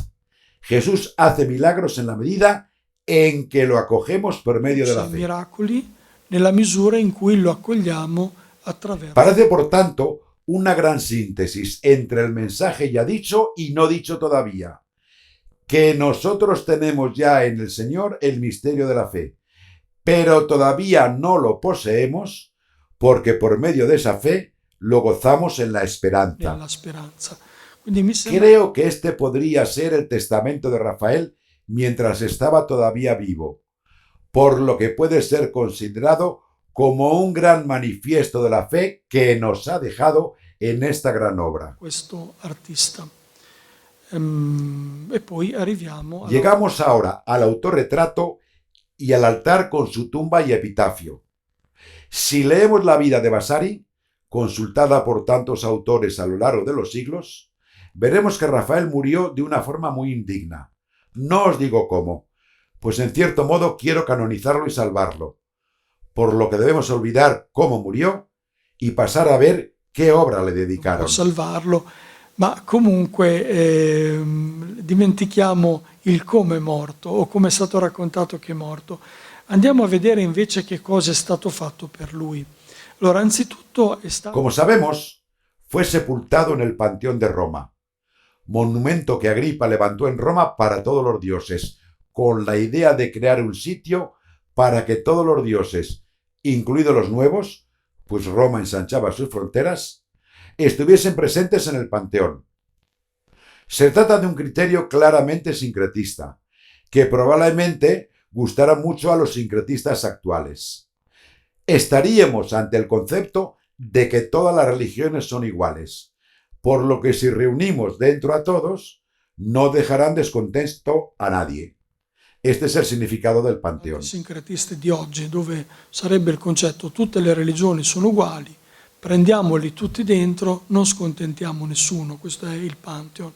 Jesús hace milagros en la medida en que lo acogemos por medio de la fe. miracoli nella misura in cui lo accogliamo attraverso. Parece, por tanto, una gran síntesis entre el mensaje ya dicho y no dicho todavía, que nosotros tenemos ya en el Señor el misterio de la fe, pero todavía no lo poseemos porque por medio de esa fe lo gozamos en la esperanza. Nella speranza. Quindi mi sembra Creo que este podría ser el testamento de Rafael mientras estaba todavía vivo, por lo que puede ser considerado como un gran manifiesto de la fe que nos ha dejado en esta gran obra. questo artista. E poi arriviamo Llegamos ahora al autorretrato y al altar con su tumba y epitafio. Si leemos la vida de Vasari, consultada por tantos autores a lo largo de los siglos, veremos que Rafael murió de una forma muy indigna. No os digo cómo, pues en cierto modo quiero canonizarlo y salvarlo, por lo que debemos olvidar cómo murió y pasar a ver qué obra le dedicaron. salvarlo, Ma comunque dimentichiamo il come è morto o come è stato raccontato che è morto. Andiamo a vedere invece che cosa è stato fatto per lui. Allora, anzitutto è stato... Como sabemos, fue sepultado en el Panteón de Roma, monumento que Agripa levantó en Roma para todos los dioses, con la idea de crear un sitio para que todos los dioses, incluidos los nuevos, pues Roma ensanchaba sus fronteras, estuviesen presentes en el Panteón. Se trata de un criterio claramente sincretista, que probablemente gustará mucho a los sincretistas actuales. Estaríamos ante el concepto de que todas las religiones son iguales, por lo que si reunimos dentro a todos, no dejarán descontento a nadie. Este es el significado del Panteón. Sincretisti di oggi, dove sarebbe il concetto tutte le religioni sono uguali, prendiamoli tutti dentro, non scontentiamo nessuno. Questo è il Pantheon.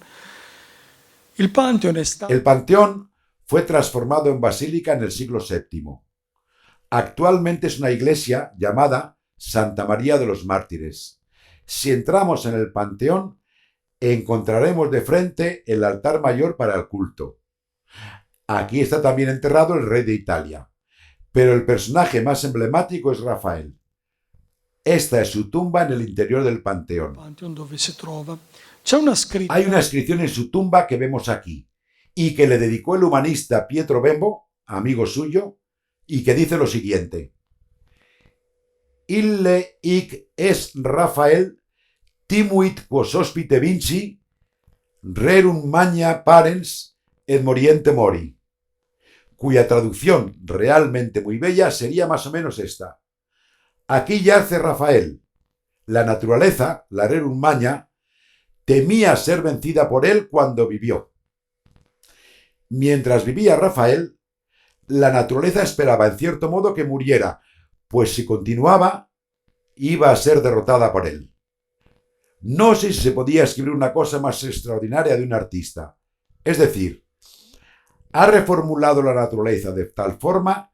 Il Pantheon è stato... El Panteón fue transformado en basílica en el siglo VII. Actualmente es una iglesia llamada Santa María de los Mártires. Si entramos en el Panteón, encontraremos de frente el altar mayor para el culto. Aquí está también enterrado el rey de Italia, pero el personaje más emblemático es Rafael. Esta es su tumba en el interior del Panteón. Pantheon dove si trova. C'è una scritta... Hay una inscripción en su tumba que vemos aquí, y que le dedicó el humanista Pietro Bembo, amigo suyo, y que dice lo siguiente: Ille hic es Rafael timuit quos hospite vinci, rerum magna parens et moriente mori, cuya traducción realmente muy bella sería más o menos esta: aquí yace Rafael, la naturaleza, la rerum magna, temía ser vencida por él cuando vivió. Mientras vivía Rafael, la naturaleza esperaba en cierto modo que muriera, pues si continuaba, iba a ser derrotada por él. No sé si se podía escribir una cosa más extraordinaria de un artista. Es decir, ha reformulado la naturaleza de tal forma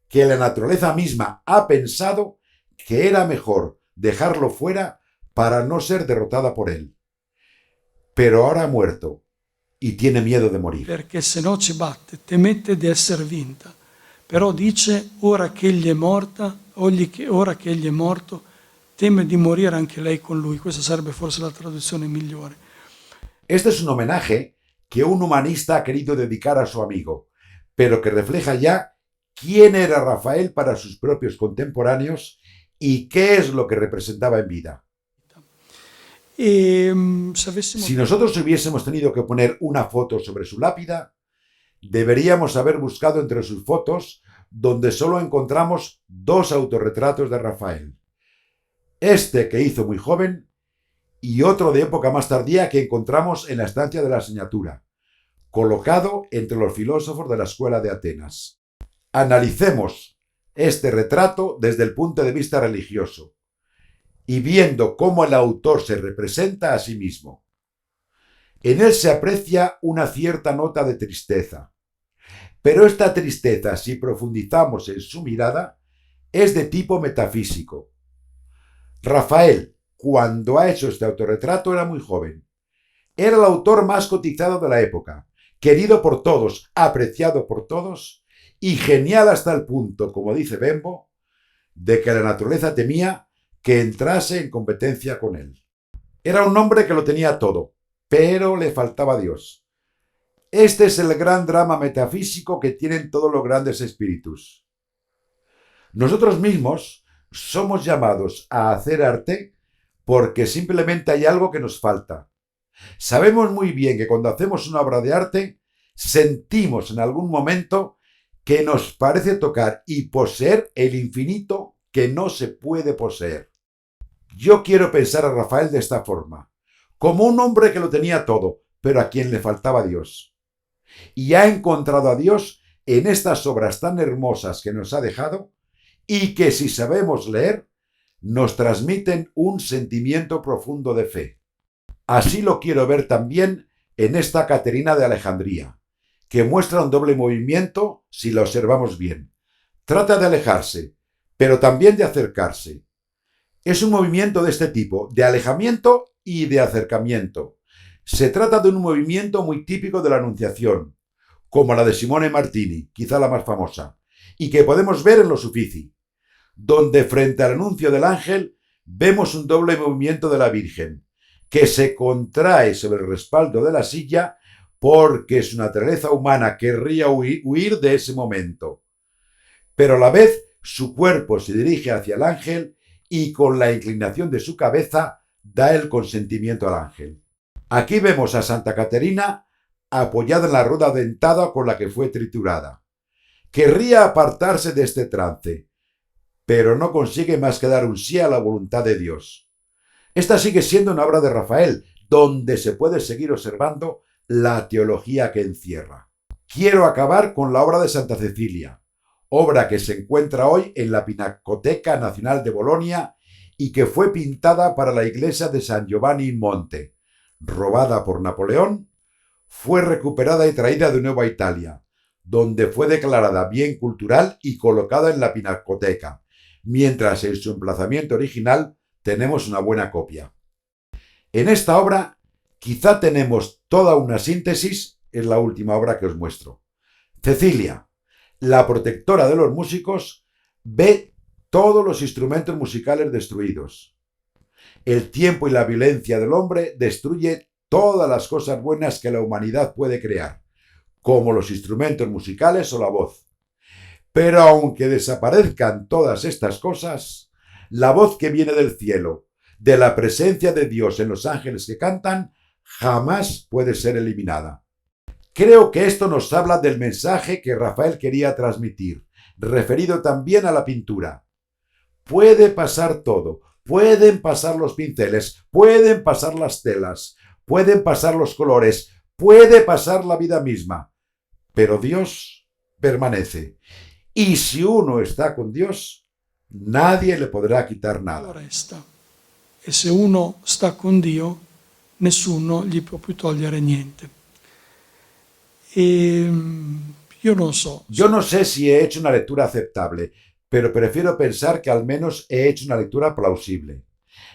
que la naturaleza misma ha pensado que era mejor dejarlo fuera para no ser derrotada por él. Pero ahora ha muerto y tiene miedo de morir. Perché se no ci batte, temette di essere vinta. Però dice, ora che egli è morta, ora che egli è morto, teme di morire anche lei con lui. Questa sarebbe forse la traduzione migliore. Este es un homenaje que un humanista ha querido dedicar a su amigo, pero que refleja ya quién era Rafael para sus propios contemporáneos y qué es lo que representaba en vida. Si nosotros hubiésemos tenido que poner una foto sobre su lápida, deberíamos haber buscado entre sus fotos donde solo encontramos 2 autorretratos de Rafael. Este que hizo muy joven y otro de época más tardía que encontramos en la estancia de la Señatura, colocado entre los filósofos de la escuela de Atenas. Analicemos este retrato desde el punto de vista religioso y viendo cómo el autor se representa a sí mismo. En él se aprecia una cierta nota de tristeza, pero esta tristeza, si profundizamos en su mirada, es de tipo metafísico. Rafael, cuando ha hecho este autorretrato, era muy joven. Era el autor más cotizado de la época, querido por todos, apreciado por todos y genial hasta el punto, como dice Bembo, de que la naturaleza temía que entrase en competencia con él. Era un hombre que lo tenía todo, pero le faltaba Dios. Este es el gran drama metafísico que tienen todos los grandes espíritus. Nosotros mismos somos llamados a hacer arte porque simplemente hay algo que nos falta. Sabemos muy bien que cuando hacemos una obra de arte, sentimos en algún momento que nos parece tocar y poseer el infinito que no se puede poseer. Yo quiero pensar a Rafael de esta forma, como un hombre que lo tenía todo, pero a quien le faltaba Dios. Y ha encontrado a Dios en estas obras tan hermosas que nos ha dejado y que, si sabemos leer, nos transmiten un sentimiento profundo de fe. Así lo quiero ver también en esta Caterina de Alejandría, que muestra un doble movimiento si la observamos bien. Trata de alejarse, pero también de acercarse. Es un movimiento de este tipo, de alejamiento y de acercamiento, Se trata de un movimiento muy típico de la Anunciación, como la de Simone Martini, quizá la más famosa, y que podemos ver en los Uffizi, donde frente al anuncio del ángel vemos un doble movimiento de la Virgen, que se contrae sobre el respaldo de la silla porque su naturaleza humana querría huir de ese momento. Pero a la vez su cuerpo se dirige hacia el ángel y con la inclinación de su cabeza da el consentimiento al ángel. Aquí vemos a Santa Caterina apoyada en la rueda dentada con la que fue triturada. Querría apartarse de este trance, pero no consigue más que dar un sí a la voluntad de Dios. Esta sigue siendo una obra de Rafael, donde se puede seguir observando la teología que encierra. Quiero acabar con la obra de Santa Cecilia, obra que se encuentra hoy en la Pinacoteca Nacional de Bolonia y que fue pintada para la iglesia de San Giovanni in Monte. Robada por Napoleón, fue recuperada y traída de nuevo a Italia, donde fue declarada bien cultural y colocada en la Pinacoteca, mientras en su emplazamiento original tenemos una buena copia. En esta obra quizá tenemos toda una síntesis en la última obra que os muestro. Cecilia, la protectora de los músicos, ve todos los instrumentos musicales destruidos. El tiempo y la violencia del hombre destruye todas las cosas buenas que la humanidad puede crear, como los instrumentos musicales o la voz. Pero aunque desaparezcan todas estas cosas, la voz que viene del cielo, de la presencia de Dios en los ángeles que cantan, jamás puede ser eliminada. Creo que esto nos habla del mensaje que Rafael quería transmitir, referido también a la pintura. Puede pasar todo, pueden pasar los pinceles, pueden pasar las telas, pueden pasar los colores, puede pasar la vida misma, pero Dios permanece. Y si uno está con Dios, nadie le podrà quitar nada. Resta. E se uno sta con Dio, nessuno gli può più togliere niente. Yo no so. Yo no sé si he hecho una lectura aceptable, pero prefiero pensar que al menos he hecho una lectura plausible,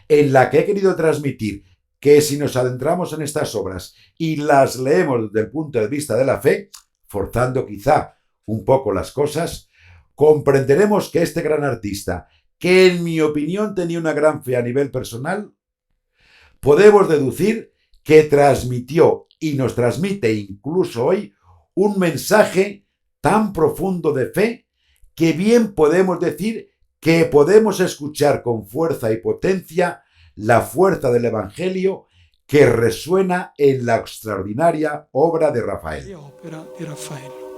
en la que he querido transmitir que si nos adentramos en estas obras y las leemos desde el punto de vista de la fe, forzando quizá un poco las cosas, comprenderemos que este gran artista, que en mi opinión tenía una gran fe a nivel personal, podemos deducir que transmitió y nos transmite incluso hoy un mensaje tan profundo de fe que bien podemos decir que podemos escuchar con fuerza y potencia la fuerza del Evangelio que resuena en la extraordinaria obra de Rafael. Opera di Raffaello.